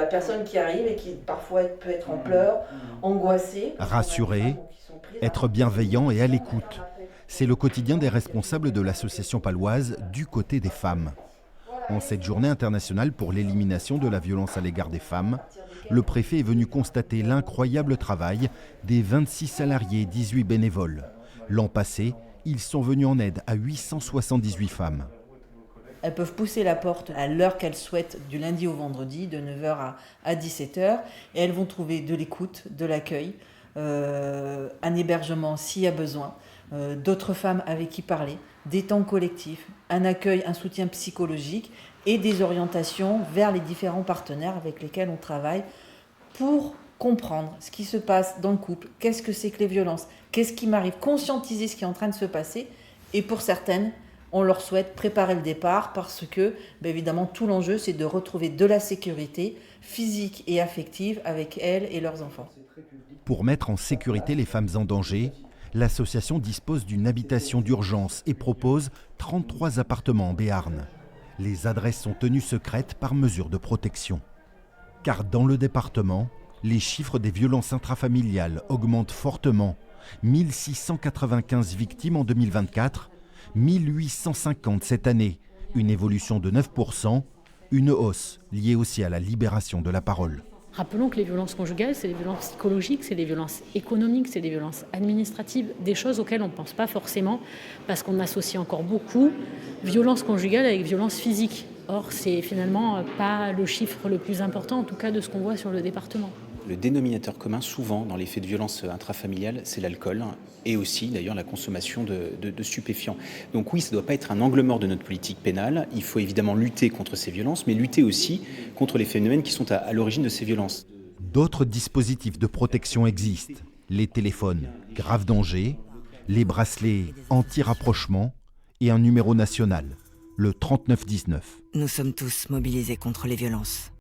La personne qui arrive et qui parfois peut être en pleurs, angoissée. Rassurer, être bienveillant et à l'écoute. C'est le quotidien des responsables de l'association paloise du côté des femmes. En cette journée internationale pour l'élimination de la violence à l'égard des femmes, le préfet est venu constater l'incroyable travail des 26 salariés et 18 bénévoles. L'an passé, ils sont venus en aide à 878 femmes. Elles peuvent pousser la porte à l'heure qu'elles souhaitent, du lundi au vendredi, de 9h à 17h, et elles vont trouver de l'écoute, de l'accueil, un hébergement s'il y a besoin, d'autres femmes avec qui parler, des temps collectifs, un accueil, un soutien psychologique et des orientations vers les différents partenaires avec lesquels on travaille pour comprendre ce qui se passe dans le couple, qu'est-ce que c'est que les violences, qu'est-ce qui m'arrive, conscientiser ce qui est en train de se passer, et pour certaines, on leur souhaite préparer le départ parce que, évidemment, tout l'enjeu, c'est de retrouver de la sécurité physique et affective avec elles et leurs enfants. Pour mettre en sécurité les femmes en danger, l'association dispose d'une habitation d'urgence et propose 33 appartements en Béarn. Les adresses sont tenues secrètes par mesure de protection. Car dans le département, les chiffres des violences intrafamiliales augmentent fortement. 1695 victimes en 2024, 1850 cette année, une évolution de 9%, une hausse liée aussi à la libération de la parole. Rappelons que les violences conjugales, c'est des violences psychologiques, c'est des violences économiques, c'est des violences administratives, des choses auxquelles on ne pense pas forcément parce qu'on associe encore beaucoup violence conjugale avec violence physique. Or, c'est finalement pas le chiffre le plus important, en tout cas de ce qu'on voit sur le département. Le dénominateur commun, souvent, dans les faits de violence intrafamiliale, c'est l'alcool et aussi, d'ailleurs, la consommation de stupéfiants. Donc oui, ça ne doit pas être un angle mort de notre politique pénale. Il faut évidemment lutter contre ces violences, mais lutter aussi contre les phénomènes qui sont à l'origine de ces violences. D'autres dispositifs de protection existent. Les téléphones grave danger, les bracelets anti-rapprochement et un numéro national, le 3919. Nous sommes tous mobilisés contre les violences.